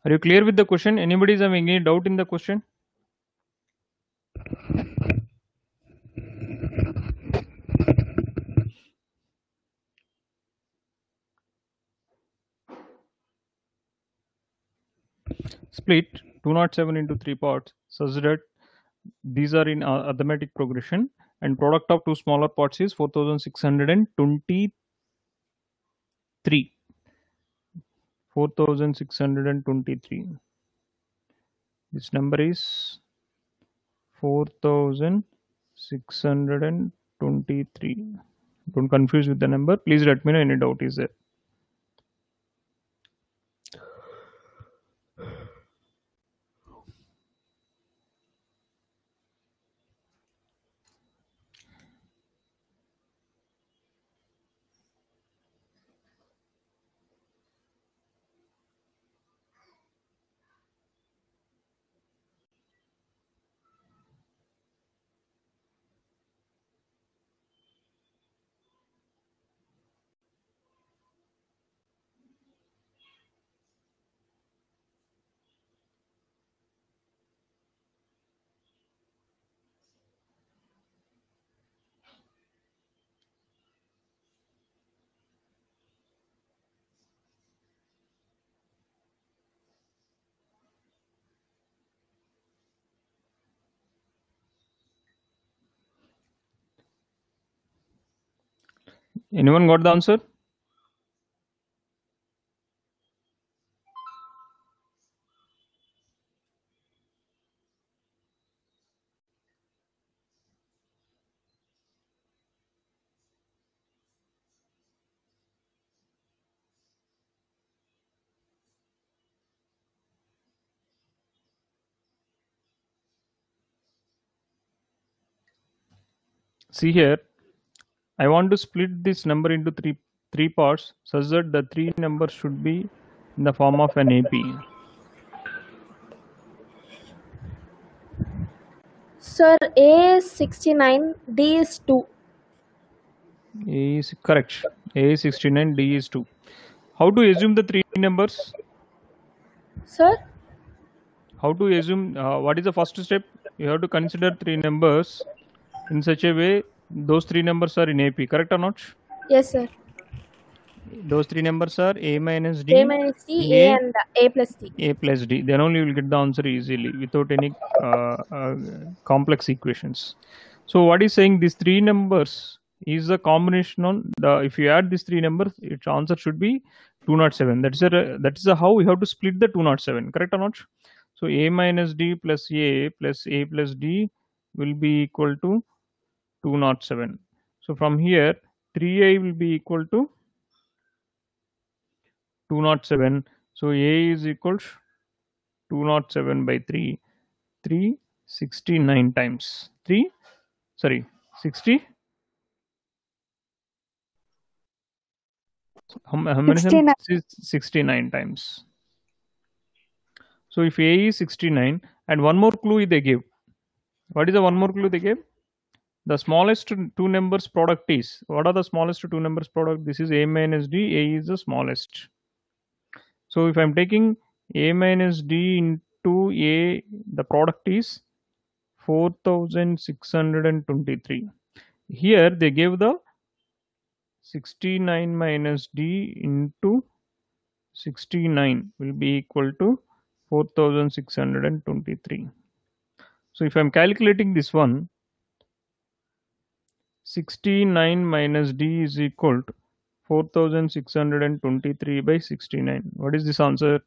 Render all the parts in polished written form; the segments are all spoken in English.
Are you clear with the question? Anybody is having any doubt in the question? Split 207 into 3 parts such that these are in arithmetic progression, and product of two smaller parts is 4623. 4623. This number is 4623. Don't confuse with the number. Please let me know any doubt is there. Anyone got the answer? See here, I want to split this number into three parts such that the three numbers should be in the form of an AP. Sir, A is 69, D is 2. A is correct. A is 69, D is 2. How to assume the three numbers? Sir? How to assume, what is the first step? You have to consider three numbers in such a way those three numbers are in AP, correct or not? Yes, sir. Those three numbers are A minus D, A minus D, A and A plus D. A plus D. Then only you will get the answer easily without any complex equations. So what is saying, these three numbers is a combination on the, if you add these three numbers, its answer should be 207. That is how we have to split the 207, correct or not? So A minus D plus A plus D will be equal to 207. So from here 3A will be equal to 207. So A is equal to 207 by 3. 369 times 3. Sorry, 60. How many 69. times? 69 times. So if A is 69, and one more clue they gave. What is the one more clue they gave? The smallest two numbers product is. What are the smallest two numbers product? This is A minus D. A is the smallest. So if I'm taking A minus D into A, the product is 4623. Here they gave the 69 minus D into 69 will be equal to 4623. So if I'm calculating this one, 69 minus D is equal to 4623 by 69. What is this answer?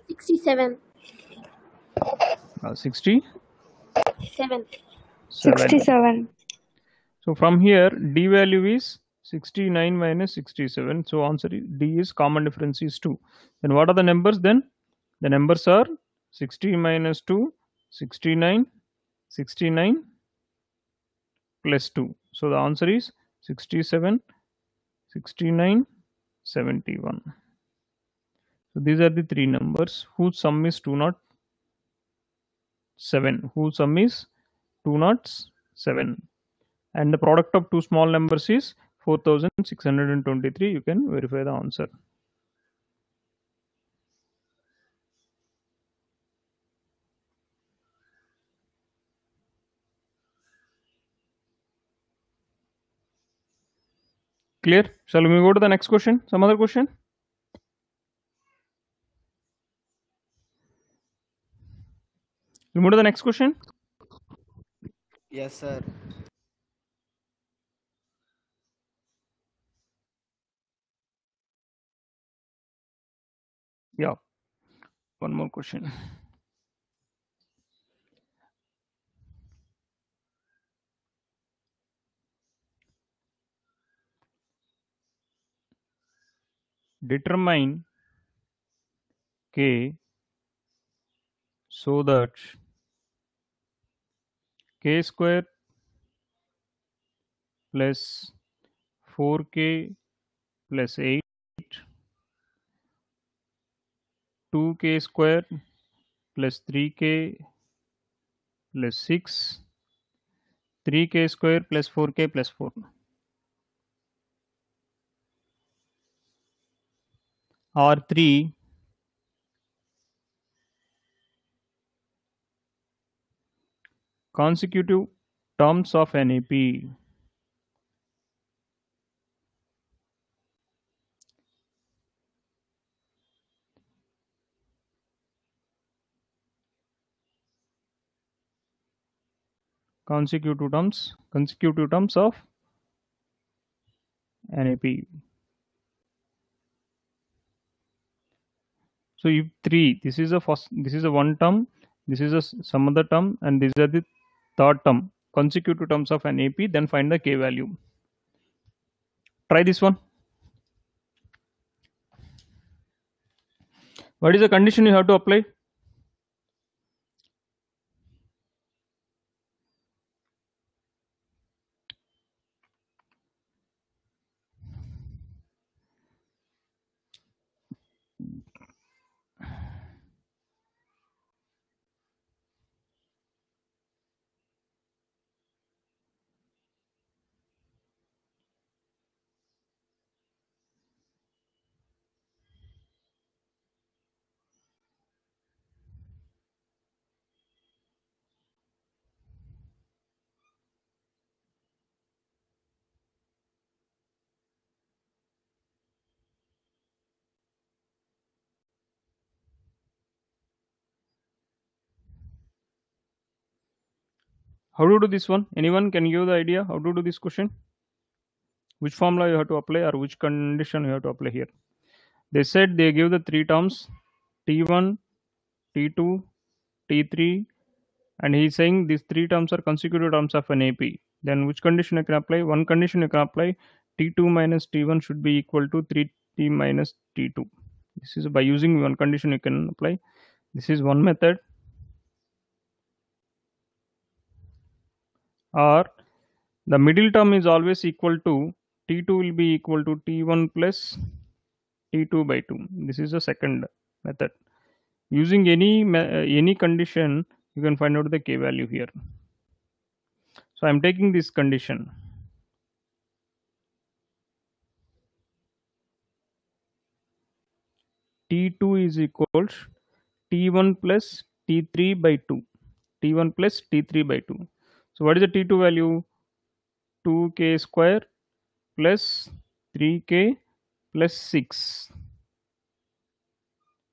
67. 60? 7. 67. So from here, D value is 69 minus 67. So answer is D is common difference is 2. Then what are the numbers then? The numbers are 60 minus 2, 69, 69 plus 2. So the answer is 67, 69, 71. So these are the three numbers whose sum is 207. Whose sum is 207. And the product of two small numbers is 4623. You can verify the answer. Clear? Shall we go to the next question? Some other question? We move to the next question. Yes, sir. Yeah. One more question. Determine k so that k square plus 4k plus 8, 2k square plus 3k plus 6, 3k square plus 4k plus 4. Are 3 consecutive terms of an AP. Consecutive terms of an AP. So if 3, this is a one term, this is some other term, and these are the third term, consecutive terms of an AP, then find the k value. Try this one. What is the condition you have to apply? How to do this one? Anyone can give the idea how to do this question? Which formula you have to apply, or which condition you have to apply here? They said they give the three terms, T1, T2, T3, and he's saying these three terms are consecutive terms of an AP. Then which condition you can apply? One condition you can apply, T2 minus T1 should be equal to 3T minus T2. This is by using one condition you can apply. This is one method. Or the middle term is always equal to T2 will be equal to T1 plus T2 by 2. This is the second method. Using any condition, you can find out the k value here. So I'm taking this condition. T2 is equals T1 plus T3 by 2. T1 plus T3 by 2. So what is the T2 value? 2k square plus 3k plus 6.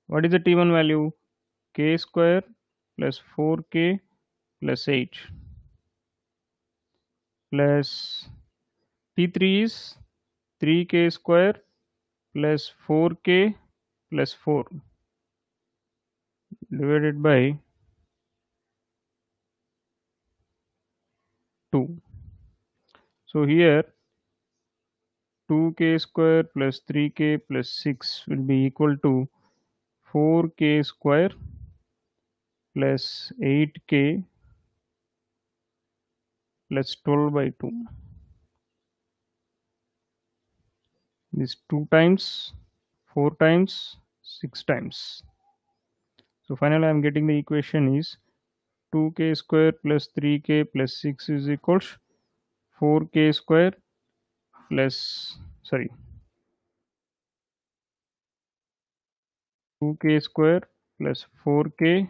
What is the T1 value? K square plus 4k plus 8 plus T3 is 3k square plus 4k plus 4 divided by 2. So here 2k square plus 3k plus 6 will be equal to 4k square plus 8k plus 12 by 2. This 2 times, 4 times, 6 times. So finally I am getting the equation is 2k square plus 3k plus 6 is equals 4k square plus 2k square plus 4k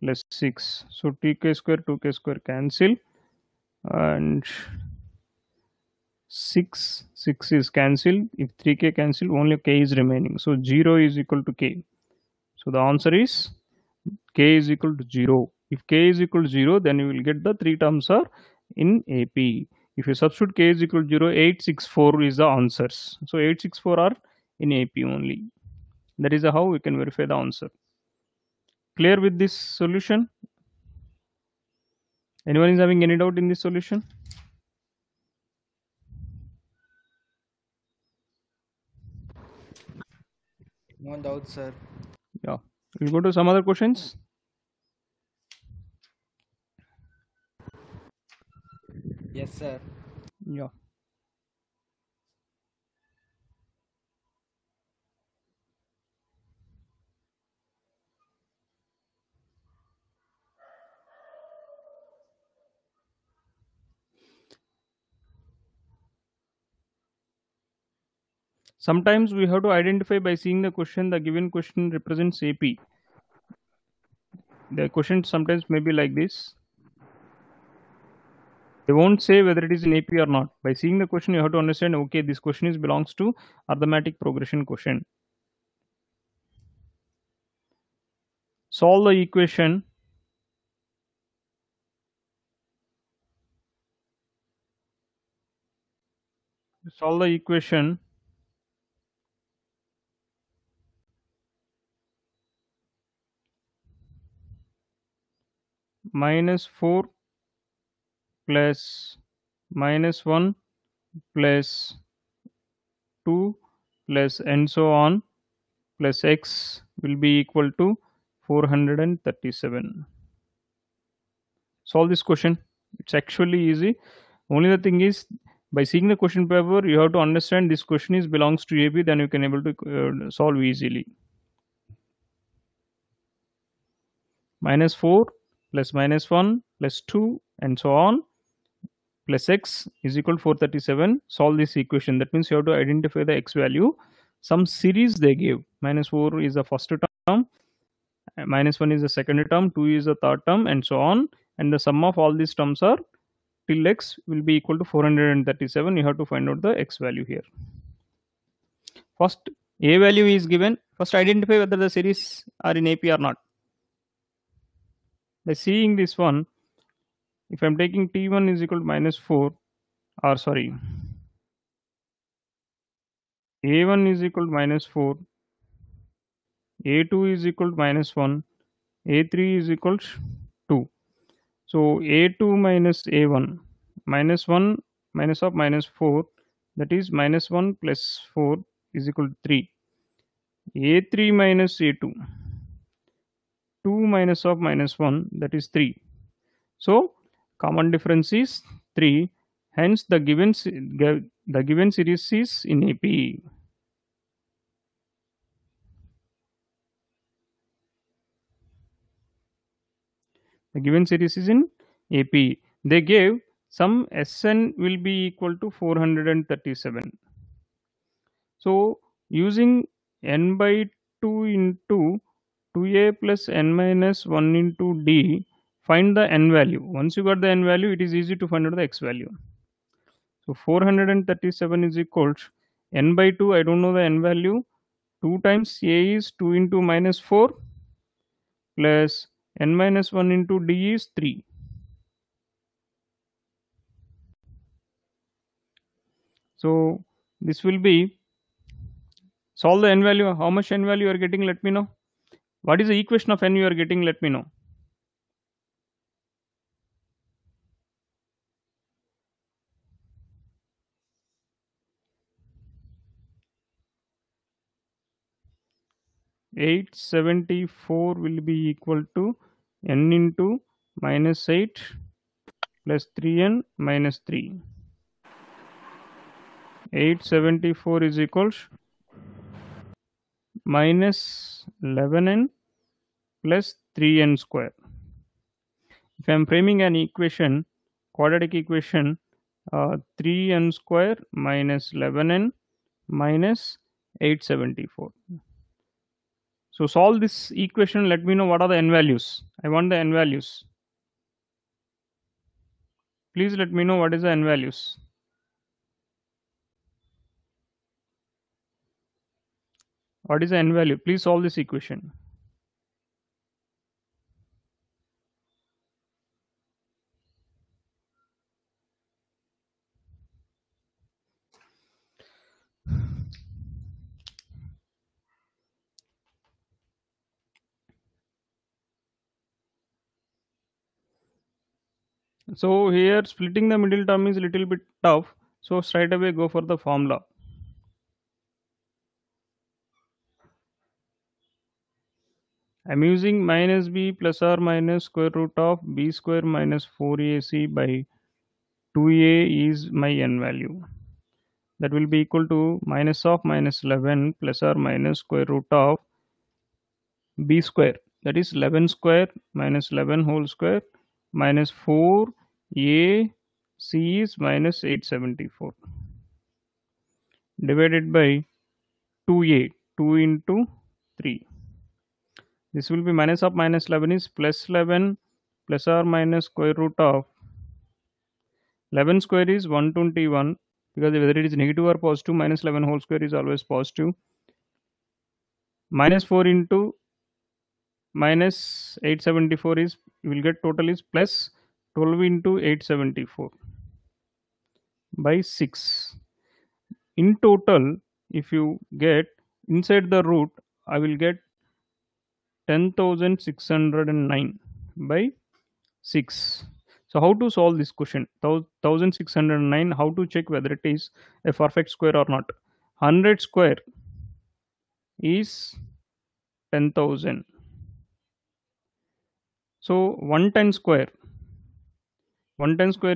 plus 6. So 2k square cancel, and 6 is cancelled. If 3k cancelled, only k is remaining. So 0 is equal to k. So the answer is k is equal to 0. If k is equal to 0, then you will get the 3 terms are in AP. If you substitute k is equal to 0, 864 is the answers. So 864 are in AP only. That is how we can verify the answer. Clear with this solution? Anyone is having any doubt in this solution? No doubt, sir. Yeah. We'll go to some other questions. Yes, sir. Yeah. Sometimes we have to identify by seeing the question, the given question represents AP. The question sometimes may be like this. They won't say whether it is in AP or not. By seeing the question, you have to understand, okay, this question is belongs to arithmetic progression question. Solve the equation. Solve the equation -4 plus -1 plus 2 plus and so on plus x will be equal to 437. Solve this question. It's actually easy. Only the thing is, by seeing the question paper, you have to understand this question is belongs to AP, then you can able to solve easily. -4 plus -1 plus 2 and so on plus x is equal to 437. Solve this equation. That means you have to identify the x value. Some series they give. -4 is the first term, -1 is the second term, 2 is the third term, and so on. And the sum of all these terms are till x will be equal to 437. You have to find out the x value here. First, a value is given. First, identify whether the series are in AP or not. By seeing this one, if I'm taking t1 is equal to -4, or sorry, a1 is equal to -4, a2 is equal to -1, a3 is equal to 2. So a2 minus a1, -1 minus of -4, that is -1 plus 4 is equal to 3. a3 minus a2, 2 minus of -1, that is 3. So common difference is 3. Hence the given series is in AP. The given series is in AP. They gave some Sn will be equal to 437. So using n by 2 into 2a plus n minus 1 into d, find the n value. Once you got the n value, it is easy to find out the x value. So 437 is equal to n by 2, I don't know the n value. 2 times a is 2 into -4 plus n minus 1 into d is 3. So this will be, solve the n value. How much n value you are getting, let me know. What is the equation of n you are getting, let me know. (874) will be equal to n into -8 plus 3n minus 3. 874 is equal to minus 11n plus 3n square. If I am framing an equation, quadratic equation, 3n square minus 11n minus 874. So solve this equation. Let me know what are the n values. I want the n values. Please let me know what is the n values. What is the n value? Please solve this equation. So here splitting the middle term is a little bit tough. So straight away go for the formula. I'm using minus b plus or minus square root of b square minus 4ac by 2a is my n value. That will be equal to minus of minus 11 plus or minus square root of b square. That is 11 square minus 11 whole square minus 4ac is minus 874 divided by 2a, 2 into 3. This will be minus of minus 11 is plus 11 plus or minus square root of 11 square is 121, because whether it is negative or positive, minus 11 whole square is always positive. Minus 4 into minus 874 is, you will get total is plus 12 into 874 by 6. In total, if you get inside the root, I will get 10,609 by 6. So how to solve this question? 1609, how to check whether it is a perfect square or not? 100 square is 10,000. So 110 square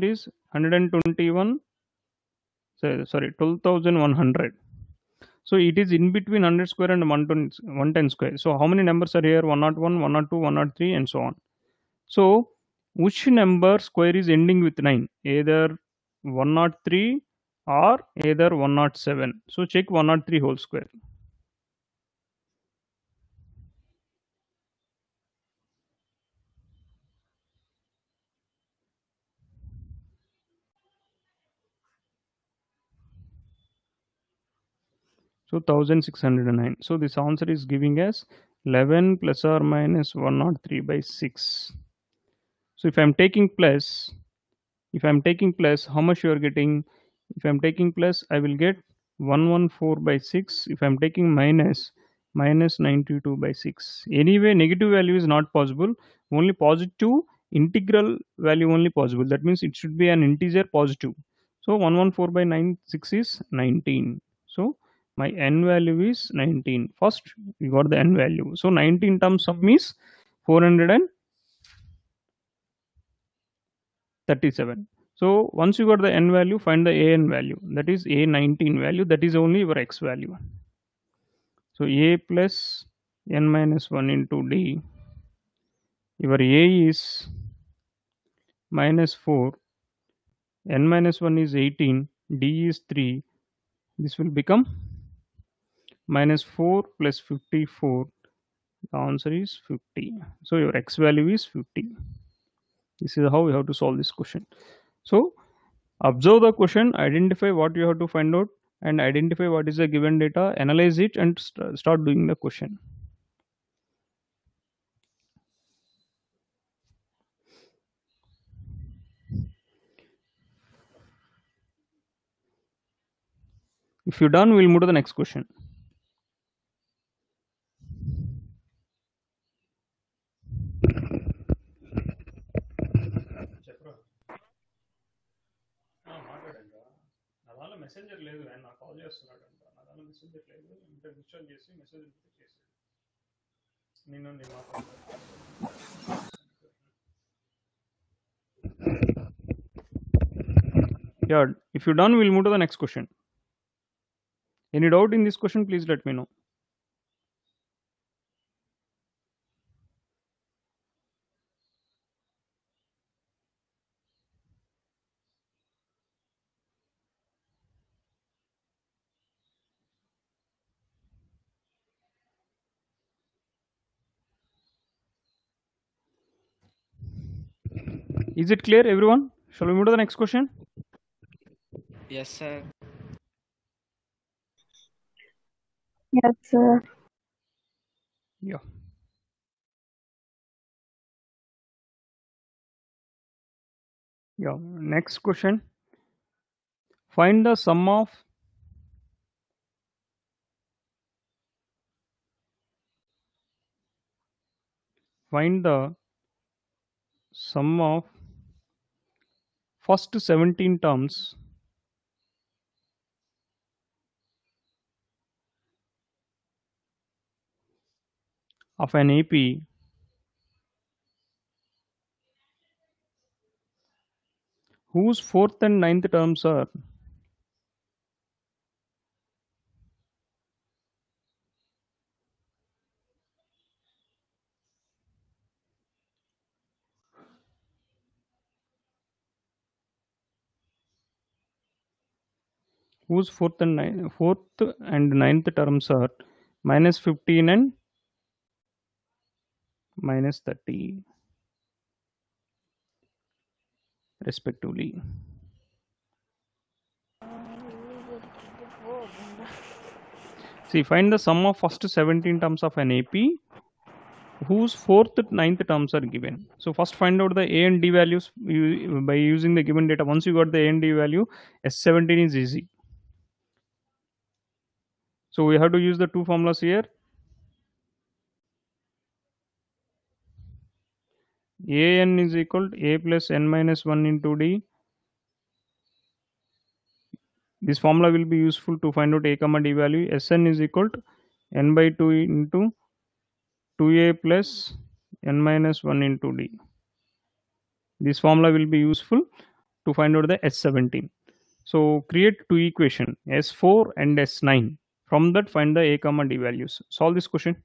is 121, sorry, 12,100. So it is in between 100 square and 110 square. So how many numbers are here? 101, 102, 103 and so on. So which number square is ending with 9? Either 103 or either 107. So check 103 whole square. So 1609. So this answer is giving us 11 plus or minus 103 by 6. So if I'm taking plus, how much you are getting? If I'm taking plus, I will get 114 by 6. If I'm taking minus, minus 92 by 6. Anyway, negative value is not possible. Only positive integral value only possible. That means it should be an integer positive. So 114 by 96 is 19. So my n value is 19. First, we got the n value. So 19 terms sum is 437. So once you got the n value, find the an value. That is a19 value. That is only your x value. So a plus n minus 1 into d. Your a is minus 4. N minus 1 is 18. D is 3. This will become minus 4 plus 54. The answer is 50. So your x value is 50. This is how we have to solve this question. So observe the question, identify what you have to find out, and identify what is the given data, analyze it, and start doing the question. If you're done, we'll move to the next question. Messenger లేదు, నాకు call చేస్తున్నాడు అంట. నా దానిలో messenger లేదు, inter install చేసి message చేసి నేను Yeah, if you're done, we'll move to the next question. Any doubt in this question, please let me know. Is it clear, everyone? Shall we move to the next question? Yes, sir. Yes, sir. Yeah. Yeah. Next question. Find the sum of find the sum of first 17 terms of an AP whose fourth and ninth terms are whose fourth and ninth terms are minus 15 and minus 30 respectively. See, find the sum of first 17 terms of an AP whose fourth ninth terms are given. So first find out the A and D values by using the given data. Once you got the A and D value, S17 is easy. So we have to use the two formulas here. An is equal to A plus N minus 1 into D. This formula will be useful to find out A comma D value. Sn is equal to N by 2 into 2A plus N minus 1 into D. This formula will be useful to find out the S17. So create two equation S4 and S9. From that find the A comma D values. Solve this question.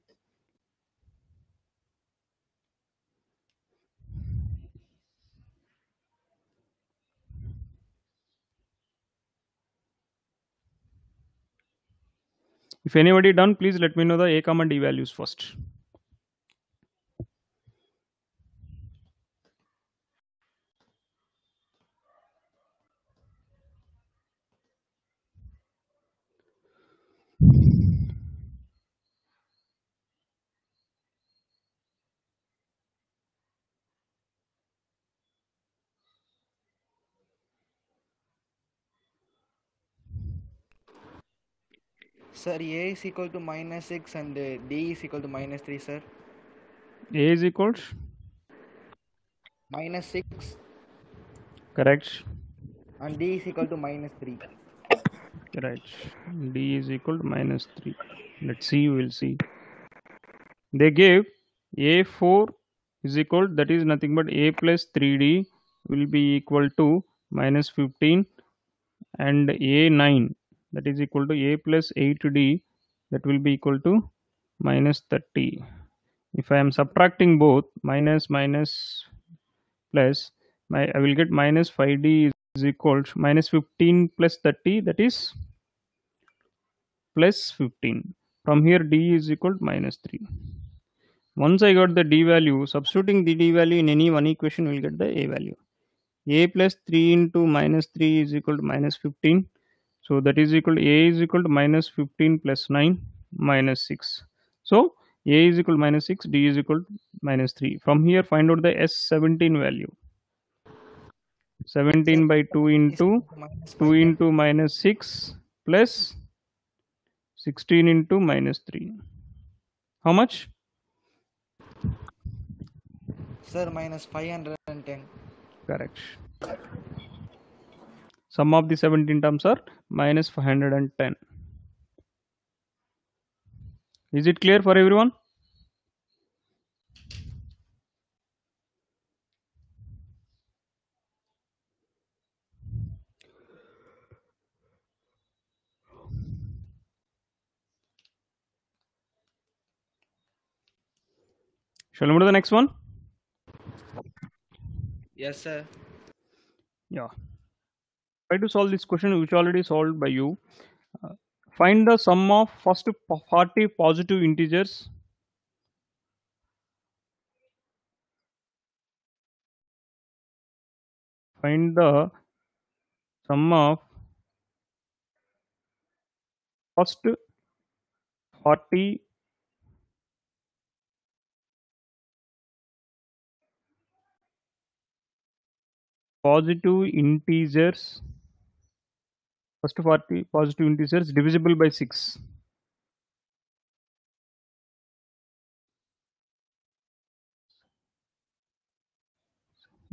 If anybody done, please let me know the A comma D values first. Sir, A is equal to minus 6 and D is equal to minus 3, sir. A is equals Minus 6 correct. and D is equal to minus 3. Right. D is equal to minus 3. Let's see, we will see. They gave A4 is equal, that is nothing but A plus 3D will be equal to minus 15, and A9 that is equal to A plus 8D that will be equal to minus 30. If I am subtracting both minus minus plus, I will get minus 5D is equal to minus 15 plus 30, that is plus 15. From here D is equal to minus 3. Once I got the D value, substituting the D value in any one equation, we will get the A value. A plus 3 into minus 3 is equal to minus 15. So that is equal to A is equal to minus 15 plus 9 minus 6. So A is equal to minus 6, D is equal to minus 3. From here find out the S17 value. 17 by 2 into 2 into minus 6 plus 16 into minus 3. How much? Sir, minus 510. Correct. Sum of the 17 terms are minus 510. Is it clear for everyone? Shall we move to the next one? Yes, sir. Yeah. Try to solve this question which already solved by you. Find the sum of first 40 positive integers find the sum of first 40 positive integers, first 40 positive integers divisible by 6.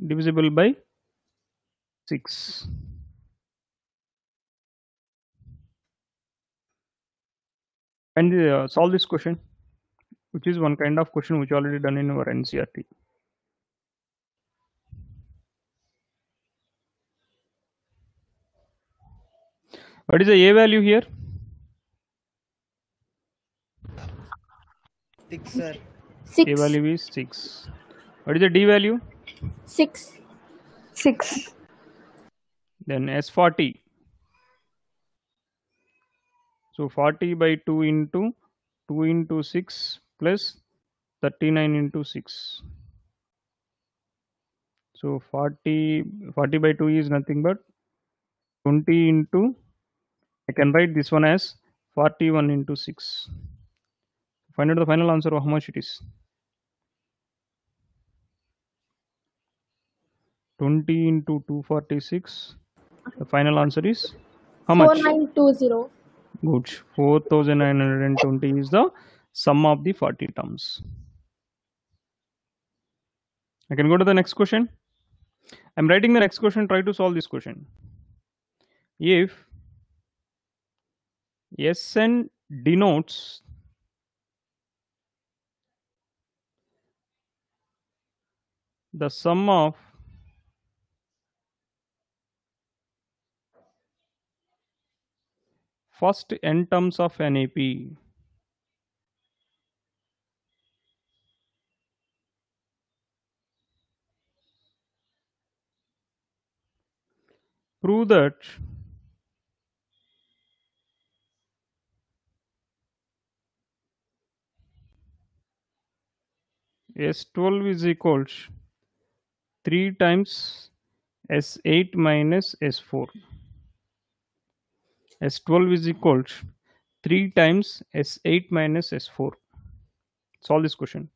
Divisible by 6. And solve this question, which is one kind of question which already done in our NCRT. What is the A value here? 6, sir. A 6. value is 6. What is the D value? 6. 6. Then S40. So 40 by 2 into 6 plus 39 into 6. So 40 by 2 is nothing but 20 into, I can write this one as 41 into 6. Find out the final answer of how much it is. 20 into 246. The final answer is how much? 4920. Good. 4920 is the sum of the 40 terms. I can go to the next question. I'm writing the next question. Try to solve this question. If Sn denotes the sum of first n terms of an AP, prove that S12 is equals 3 times S8 minus S4. S12 is equals 3 times S8 minus S4. Solve this question.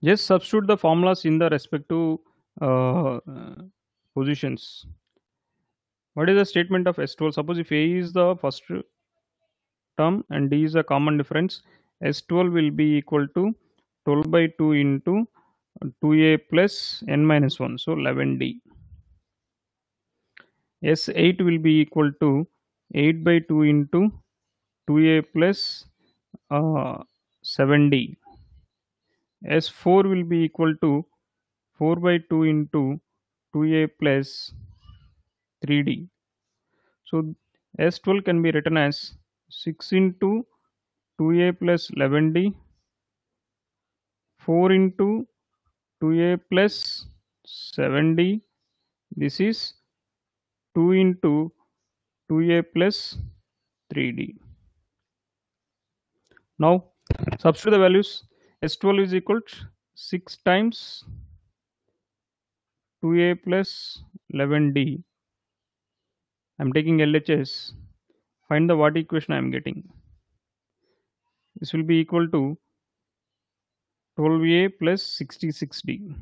Just substitute the formulas in the respective positions. What is the statement of S12? Suppose if A is the first term and D is a common difference, S12 will be equal to 12 by 2 into 2A plus n minus 1, so 11D. S8 will be equal to 8 by 2 into 2A plus 7D. S4 will be equal to 4 by 2 into 2A plus 3D. So S12 can be written as 6 into 2A plus 11D, 4 into 2A plus 7D. This is 2 into 2A plus 3D. Now substitute the values. S12 is equal to 6 times 2A plus 11D. I'm taking LHS. Find the what equation I am getting. This will be equal to 12A plus 66D.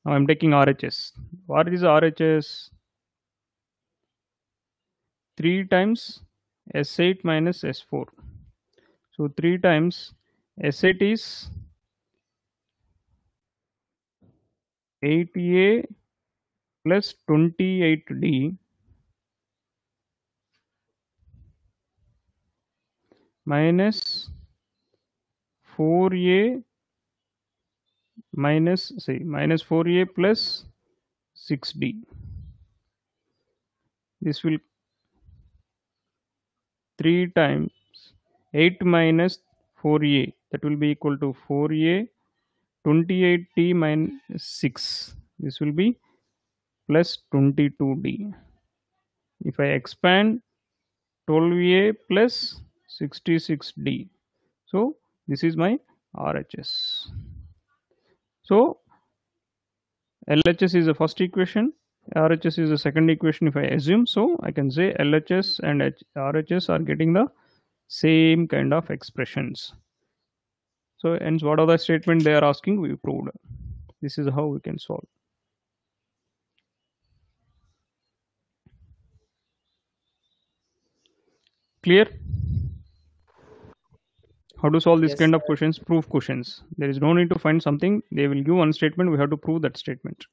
Now I'm taking RHS. What is RHS? 3 times S8 minus S4. So 3 times S8 is 8A plus 28D minus 4A minus 4A plus 6D. This will 3 times 8 minus 4a, that will be equal to 4a 28t minus 6. This will be plus 22d. If I expand, 12a plus 66d. So this is my RHS. So LHS is the first equation, RHS is the second equation if I assume. So I can say LHS and RHS are getting the same kind of expressions. So hence what are the statement they are asking, we proved. This is how we can solve. Clear? How to solve this Yes, kind of sir. questions? Proof questions. There is no need to find something. They will give one statement. We have to prove that statement.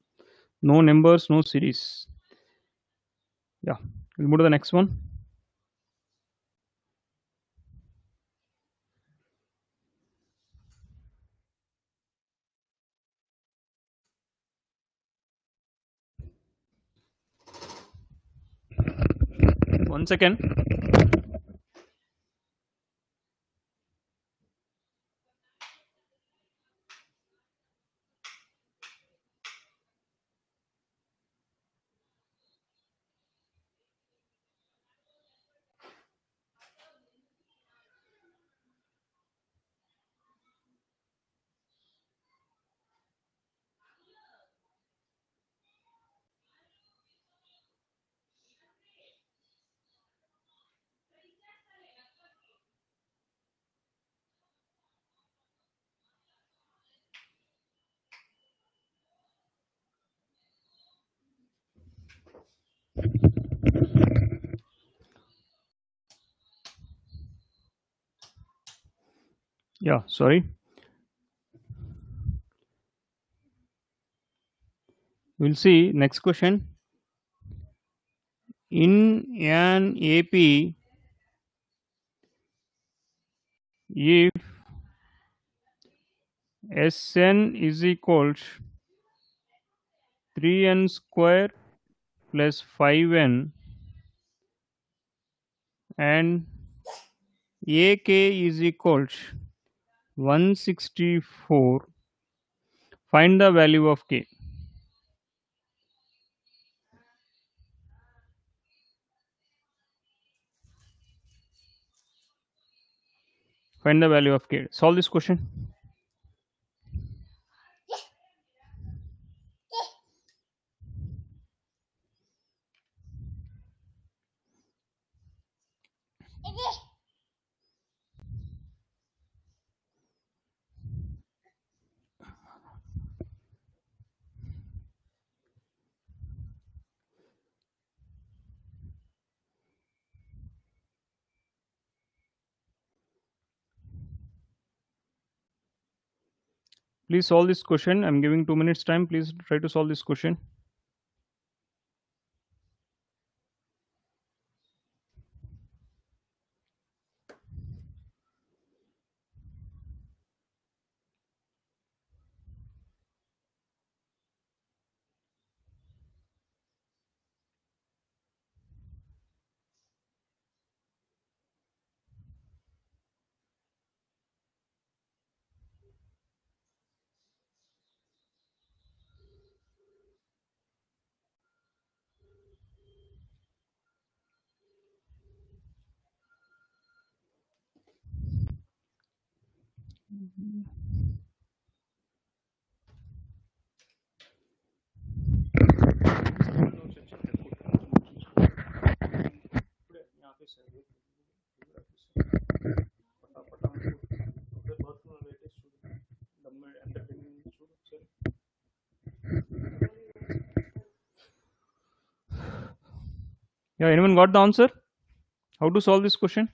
No numbers, no series. Yeah. We'll move to the next one. One second. Yeah, sorry. We'll see next question. In an AP, if Sn is equals 3n square plus 5n and AK is equals 164, find the value of K. Find the value of K. Solve this question. Please solve this question. I'm giving 2 minutes time. Please try to solve this question. Yeah, anyone got the answer? How to solve this question?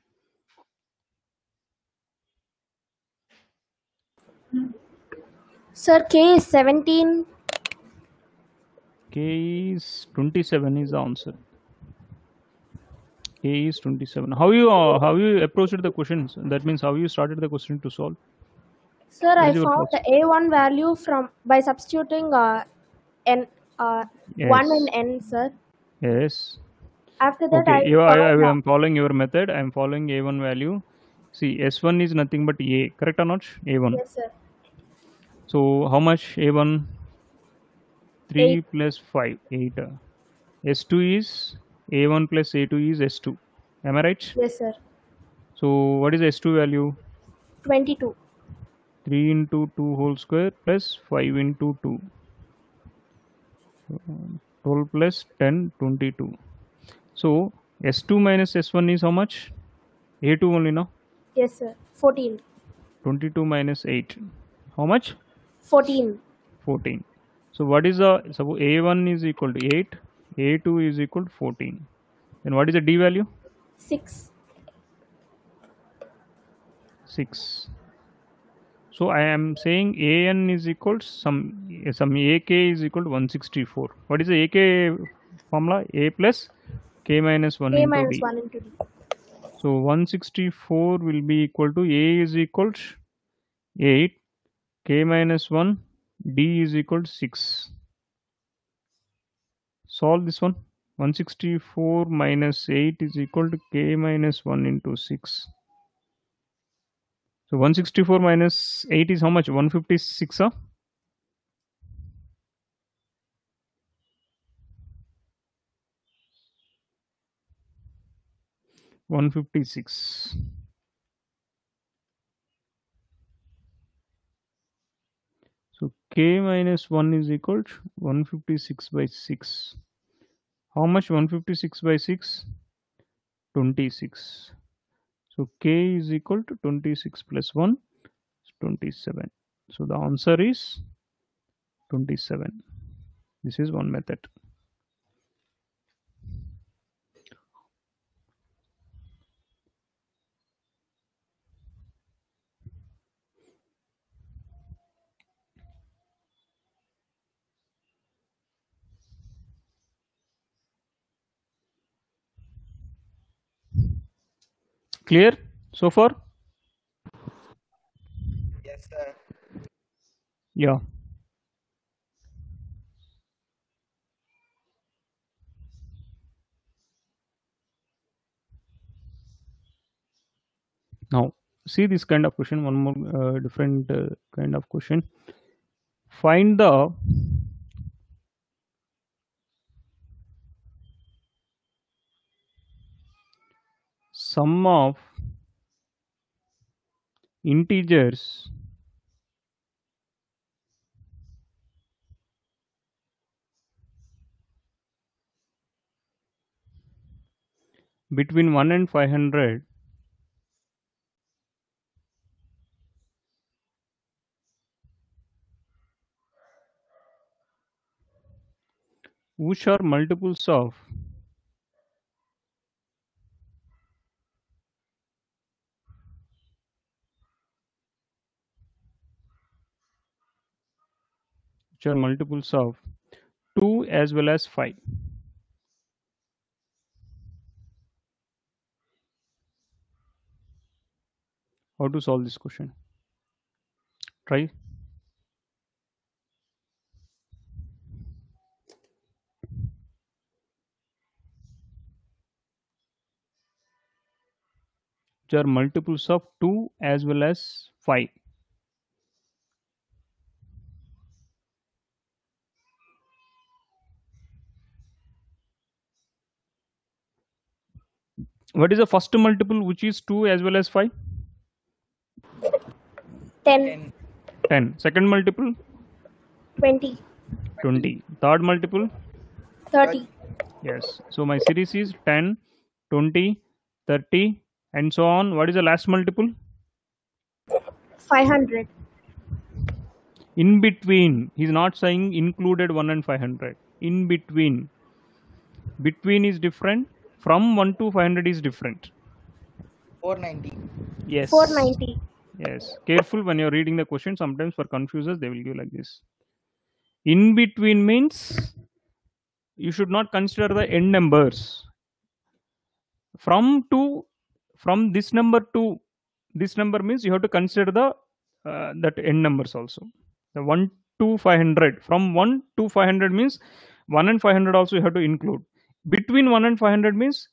Sir, K is 17. K is 27 is the answer. K is 27. How you approached the questions? That means how you started the question to solve? Sir, What I is your found process? the A1 value from by substituting n 1 Yes. in n, sir. Yes. After that, Okay, I I found am following your method. I am following A1 value. See, S1 is nothing but A, correct or not? A1. yes, sir. So how much A1? 3 8. plus 5, 8. S2 is A1 plus A2 is S2. Am I right? Yes, sir. So what is S2 value? 22. 3 into 2 whole square plus 5 into 2. 12 plus 10, 22. So S2 minus S1 is how much? A2 only now. Yes, sir. 14. 22 minus 8. How much? 14. 14. So what is the, suppose A1 is equal to 8, A2 is equal to 14. Then what is the D value? 6. 6. So I am saying AN is equal to some AK is equal to 164. What is the AK formula? A plus K minus 1 K into minus D. 1 into D. So 164 will be equal to A is equal to 8, K minus 1, D is equal to 6. Solve this one. 164 minus 8 is equal to K minus 1 into 6. So 164 minus 8 is how much? 156, huh? 156. So K minus 1 is equal to 156 by 6. How much 156 by 6? 26. So K is equal to 26 plus 1 is 27. So the answer is 27. This is one method. Clear so far? Yes, sir. Yeah. Now see this kind of question. One more different kind of question. Find the sum of integers between 1 and 500 which are multiples of which are multiples of 2 as well as 5. How to solve this question? Try. Which are multiples of 2 as well as 5. What is the first multiple which is 2 as well as 5? 10. 10. Second multiple? 20. 20. Third multiple? 30. Yes. So my series is 10, 20, 30 and so on. What is the last multiple? 500. In between. He's not saying included 1 and 500. In between. Between is different. From 1 to 500 is different. 490. Yes. 490. Yes. Careful when you're reading the question. Sometimes for confusers, they will give like this. In between means you should not consider the end numbers. From this number to this number means you have to consider the that end numbers also. The 1 to 500. From 1 to 500 means 1 and 500 also you have to include. Between 1 and 500 means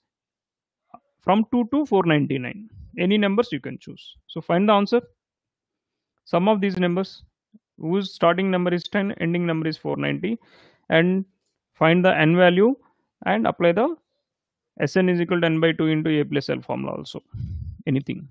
from 2 to 499. Any numbers you can choose. So find the answer. Sum of these numbers whose starting number is 10, ending number is 490, and find the n value and apply the Sn is equal to n by 2 into a plus l formula also. Anything.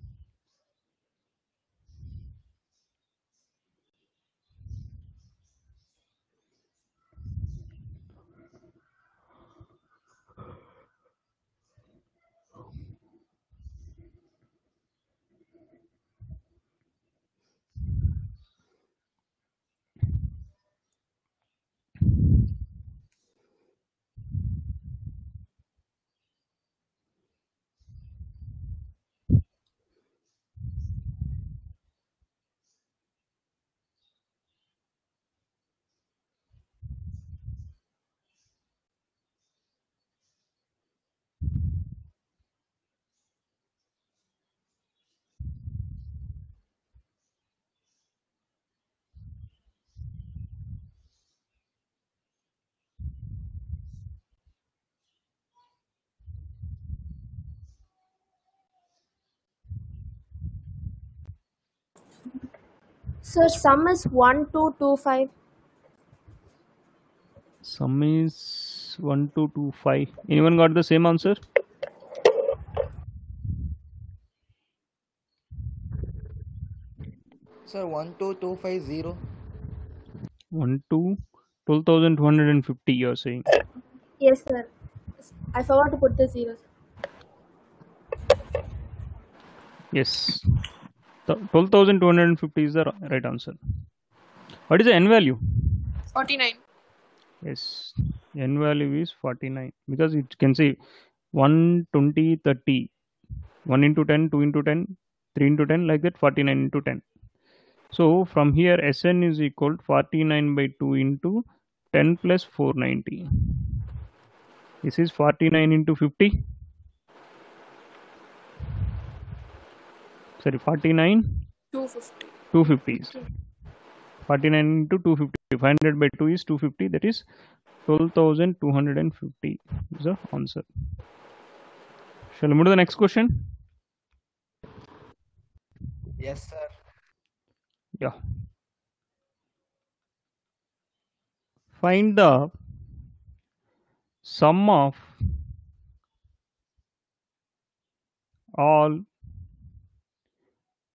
Sir, sum is 1225. Sum is 1225. Anyone got the same answer? Sir, 12250. 12,250 you're saying. Yes, sir. I forgot to put the zeros. Yes. 12,250 is the right answer. What is the n value? 49. Yes. N value is 49 because it can say 1, 20, 30. 1 into 10, 2 into 10, 3 into 10, like that 49 into 10. So from here Sn is equal to 49 by 2 into 10 plus 490. This is 49 into 50. Sorry, 49. 250. 250 is 49 into 250. 500 by 2 is 250. That is 12,250 is the answer. Shall we move to the next question? Yes, sir. Yeah. Find the sum of all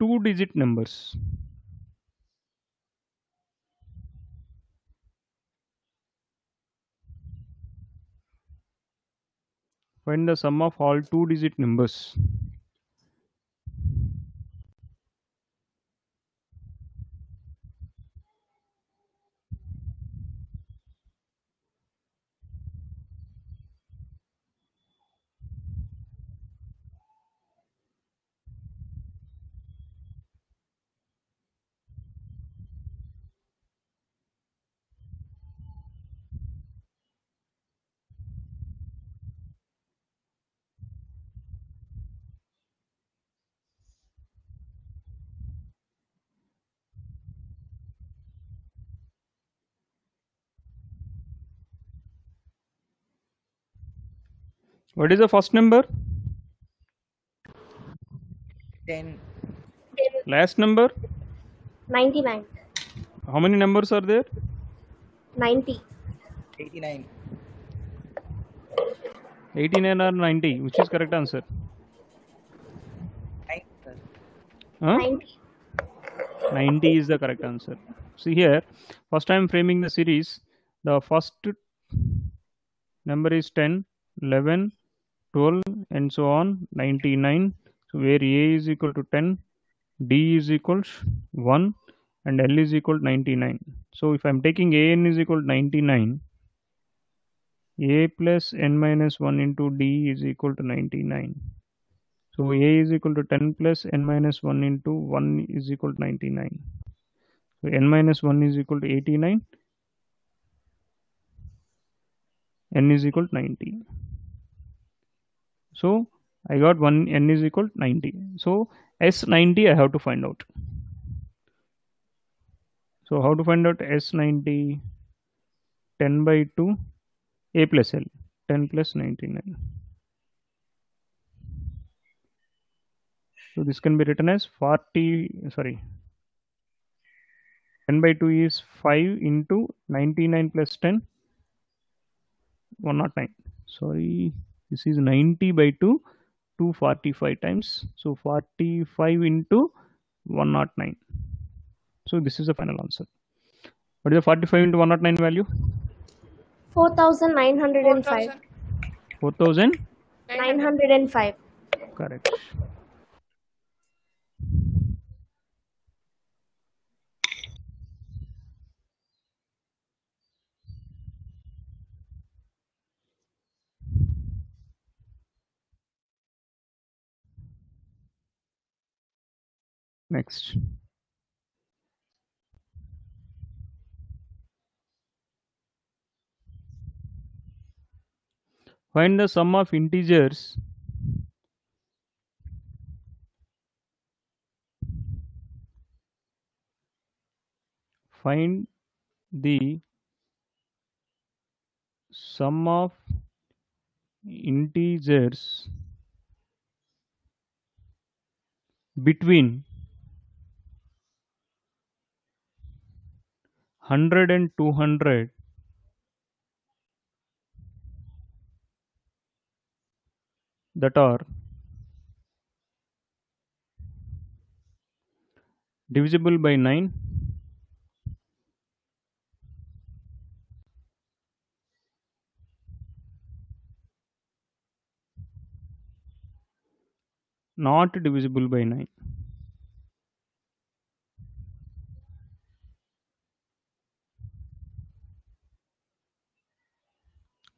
2-digit numbers. Find the sum of all 2-digit numbers. What is the first number? 10. Last number? 99. How many numbers are there? 90. 89. 89 or 90? Which is correct answer? 9, sir. Huh? 90. 90 is the correct answer. See here, first I am framing the series. The first number is 10, 11, 12, and so on, 99. So where A is equal to 10, D is equal to 1, and L is equal to 99. So if I am taking AN is equal to 99, A plus N minus 1 into D is equal to 99. So A is equal to 10 plus N minus 1 into 1 is equal to 99. So N minus 1 is equal to 89. N is equal to 90. So I got 1 N is equal to 90. So S90 I have to find out. So how to find out S90? 10 by 2 A plus L. 10 plus 99. So this can be written as 10 by 2 is 5 into 99 plus 10, 109. Sorry, this is 90 by 2, 245 times. So 45 into 109. So this is the final answer. What is the 45 into 109 value? 4,905. 4,905. Correct. Next. Find the sum of integers find the sum of integers between 100 and 200 that are divisible by 9, not divisible by 9.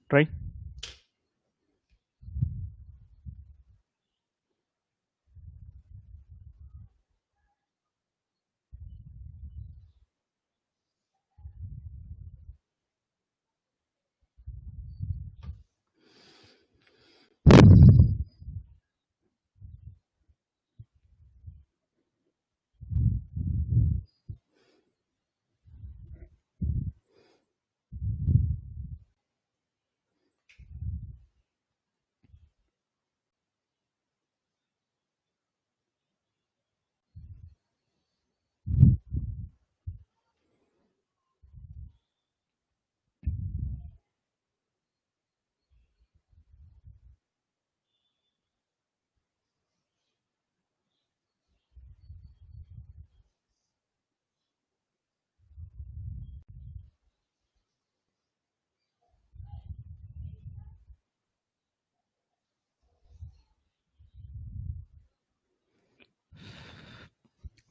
Try.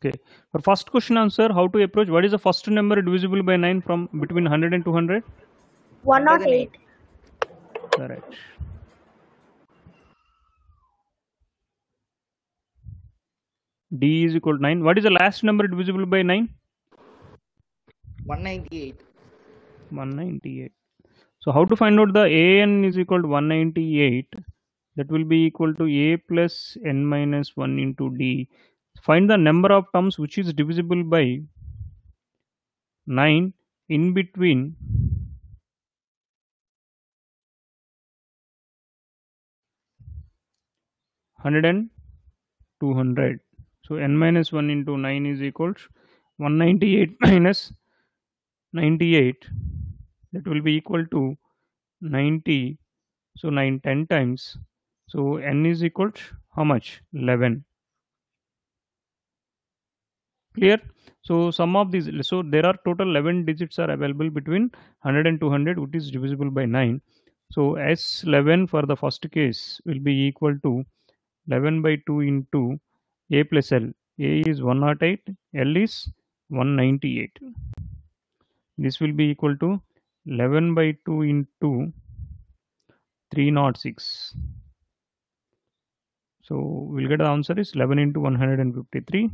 Okay. For first question answer, how to approach? What is the first number divisible by 9 from between 100 and 200? 108. Correct. D is equal to 9. What is the last number divisible by 9? 198. 198. So how to find out the an is equal to 198? That will be equal to a plus n minus 1 into d. Find the number of terms which is divisible by 9 in between 100 and 200. So n minus 1 into 9 is equal to 198 minus 98. That will be equal to 90. So 9 10 times. So n is equal to how much? 11. Clear? So sum of these, so there are total 11 digits are available between 100 and 200, which is divisible by 9. So S11 for the first case will be equal to 11 by 2 into a plus l. A is 108, L is 198. This will be equal to 11 by 2 into 306. So we'll get the answer is 11 into 153.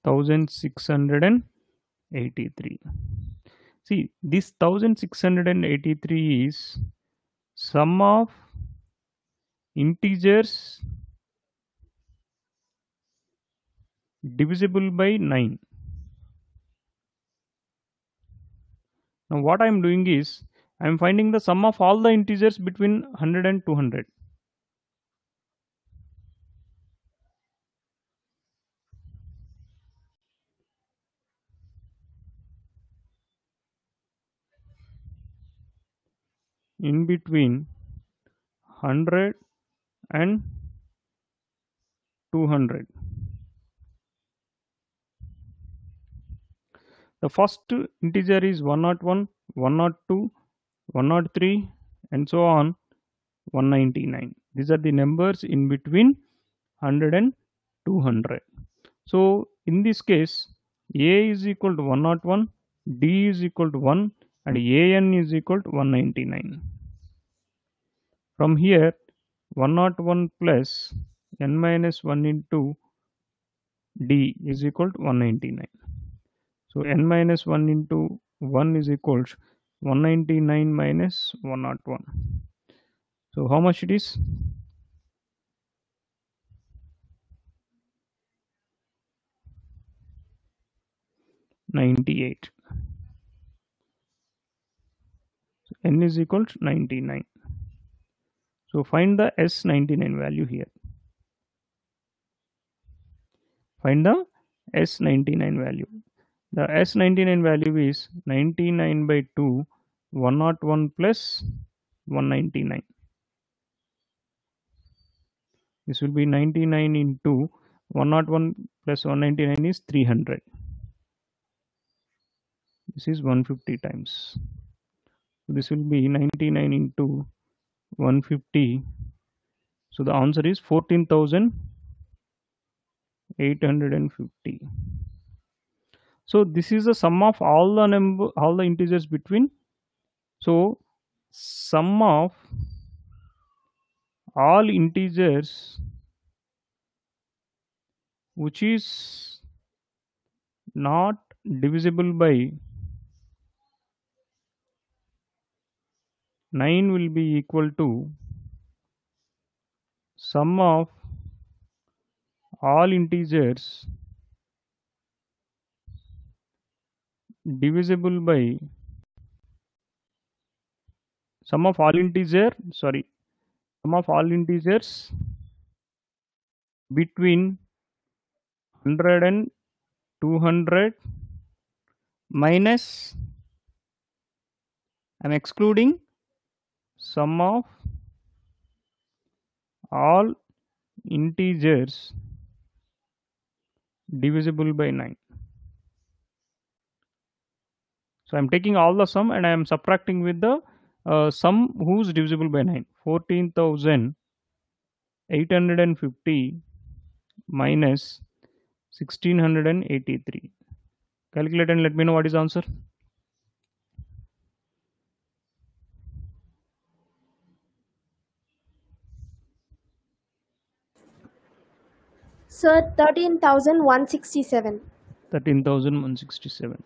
1683. See, this 1683 is sum of integers divisible by 9. Now what I am doing is I am finding the sum of all the integers between 100 and 200. In between 100 and 200. The first integer is 101, 102, 103, and so on 199. These are the numbers in between 100 and 200. So in this case, A is equal to 101, D is equal to 1, and AN is equal to 199. From here, 101 plus n minus 1 into D is equal to 199. So n minus 1 into 1 is equal to 199 minus 101. So how much it is? 98. So n is equal to 99. So find the S99 value here. Find the S99 value. The S99 value is 99 by 2, 101 plus 199. This will be 99 into 101 plus 199 is 300. This is 150 times. So this will be 99 into 150. So the answer is 14,850. So this is the sum of all the integers between. So sum of all integers which is not divisible by 9 will be equal to sum of all integers divisible by sum of all integers between 100 and 200 minus, I am excluding sum of all integers divisible by 9. So I am taking all the sum and I am subtracting with the sum whose divisible by 9. 14,850 minus 1683. Calculate and let me know what is the answer. Sir, 13,167. 13,167.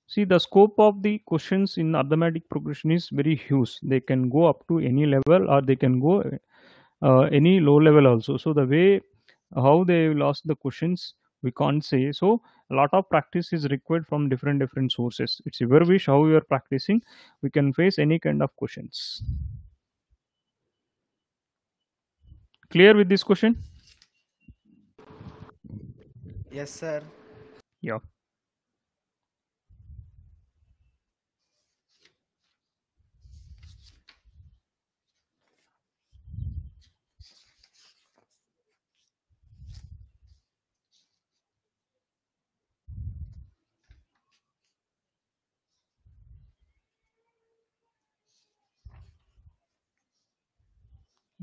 See, the scope of the questions in arithmetic progression is very huge. They can go up to any level or they can go any low level also. So the way how they will ask the questions, we can't say. So a lot of practice is required from different sources. It's your wish how you are practicing. We can face any kind of questions. Clear with this question? Yes, sir. Yeah.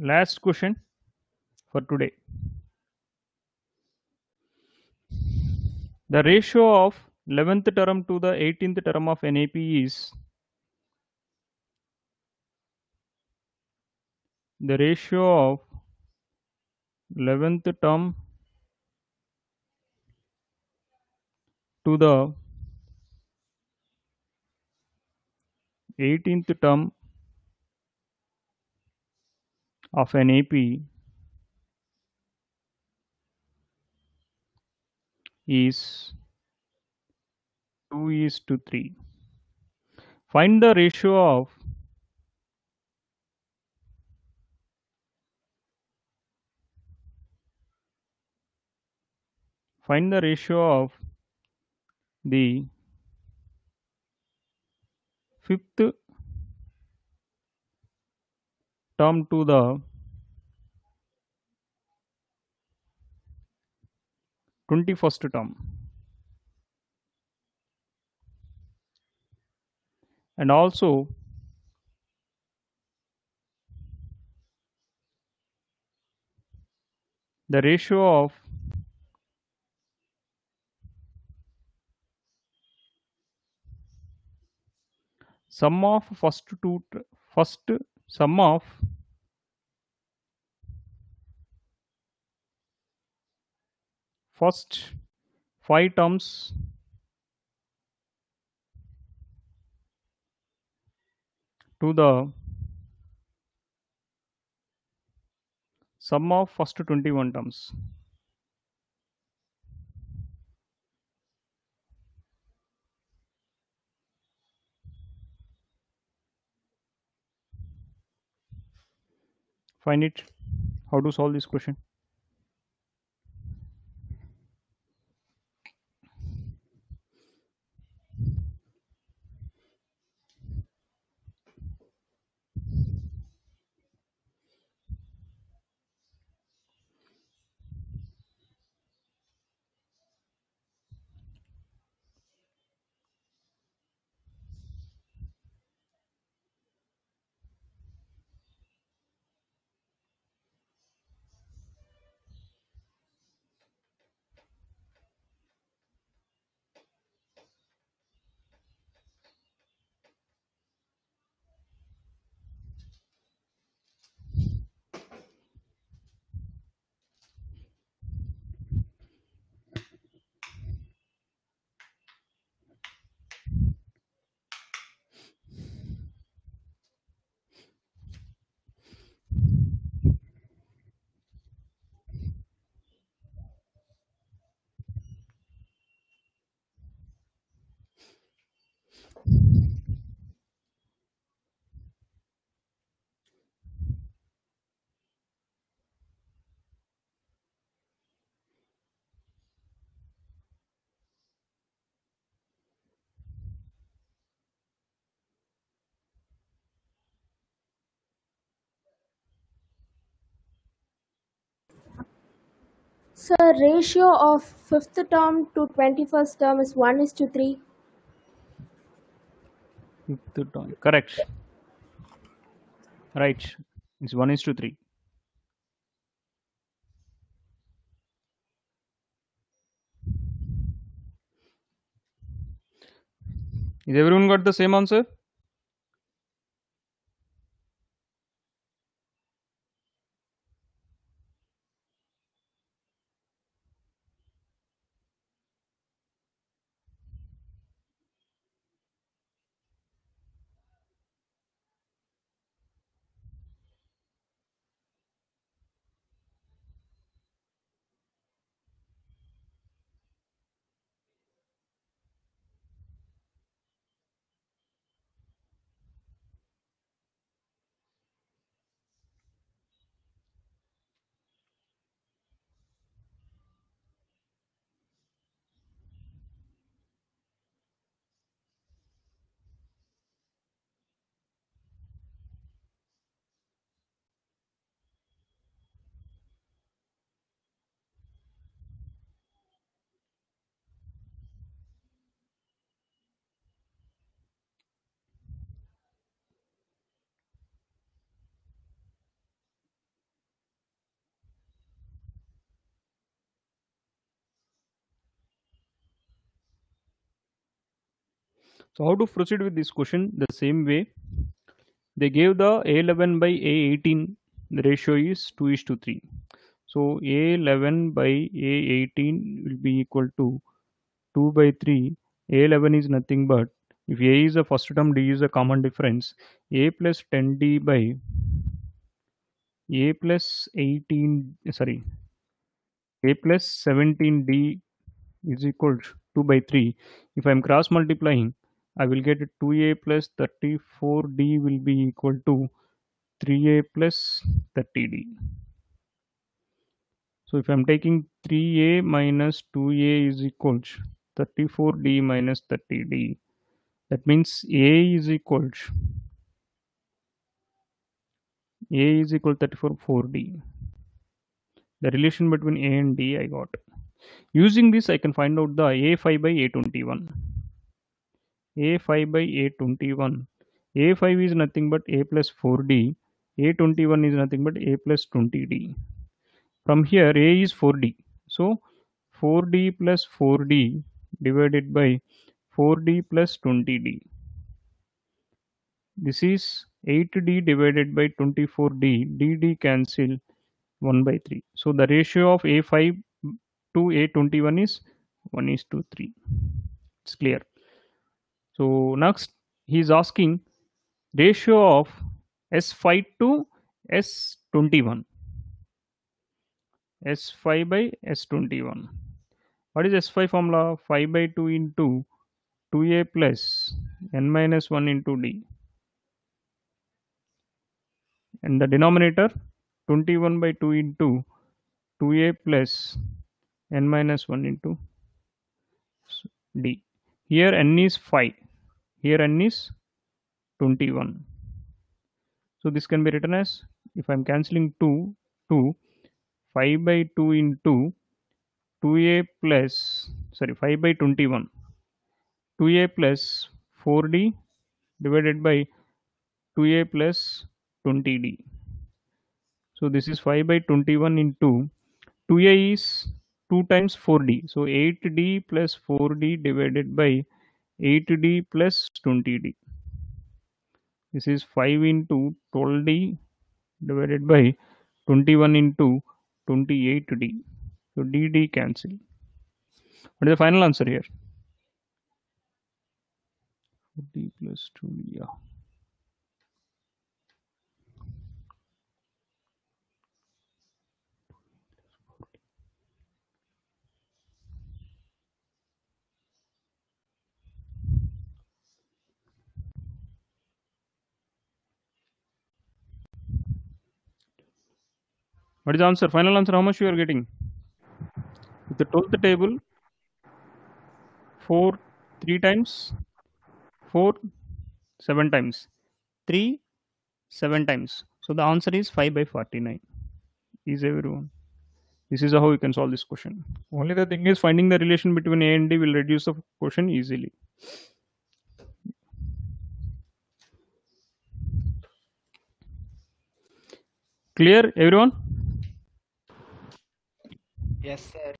Last question for today. The ratio of 11th term to the 18th term of NAP is the ratio of 11th term to the 18th term of NAP is 2:3. Find the ratio of the fifth term to the 21st term, and also the ratio of sum of first sum of first 5 terms to the sum of first 21 terms. Find it. How to solve this question? So ratio of fifth term to 21st term is 1:3. Fifth term. Correct. Right. It's 1:3. Is everyone got the same answer? So how to proceed with this question? The same way. They gave the A11 by A18. The ratio is 2:3. So A11 by A18 will be equal to 2/3. A11 is nothing but, if A is the first term, D is a common difference, A plus 10D by A plus 18, sorry, A plus 17D is equal 2 by 3. If I'm cross multiplying, I will get 2a plus 34d will be equal to 3a plus 30d. So if I'm taking 3a minus 2a is equal to 34d minus 30d, that means a is equal to 34 4d. The relation between a and d I got. Using this, I can find out the a5 by a21. a5 by a21. a5 is nothing but a plus 4d. a21 is nothing but a plus 20d. From here, a is 4d. So 4d plus 4d divided by 4d plus 20d. This is 8d divided by 24d. dd cancel 1 by 3. So the ratio of a5 to a21 is 1:3. It's clear. So next he is asking ratio of S5 to S21. S5 by S21. What is S5 formula? 5 by 2 into 2a plus n minus 1 into d. And the denominator 21 by 2 into 2a plus n minus 1 into d. Here n is 5. Here n is 21. So this can be written as, if I am cancelling 2, 5 by 2 into 2a plus, 5 by 21. 2a plus 4d divided by 2a plus 20d. So this is 5 by 21 into 2a is 2 times 4d. So 8d plus 4d divided by 8d plus 20d. This is 5 into 12d divided by 21 into 28d. So dd cancel. What is the final answer here? 4d plus 2d. Yeah. What is the answer? Final answer, how much you are getting? With the 12th table, 4 3 times, 4 7 times, 3 7 times. So the answer is 5 by 49. Is everyone? This is how you can solve this question. Only the thing is, finding the relation between a and d will reduce the question easily. Clear, everyone? Yes, sir.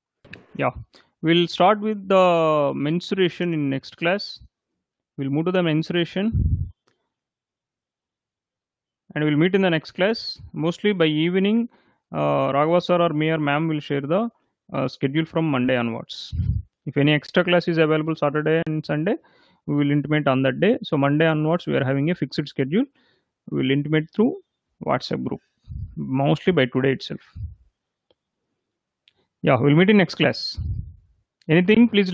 Yeah. We'll start with the mensuration in next class. We'll move to the mensuration. And we'll meet in the next class. Mostly by evening, Raghava sir or me or ma'am will share the schedule from Monday onwards. If any extra class is available Saturday and Sunday, we will intimate on that day. So Monday onwards, we are having a fixed schedule. We will intimate through WhatsApp group, mostly by today itself. Yeah, we'll meet in next class. Anything, please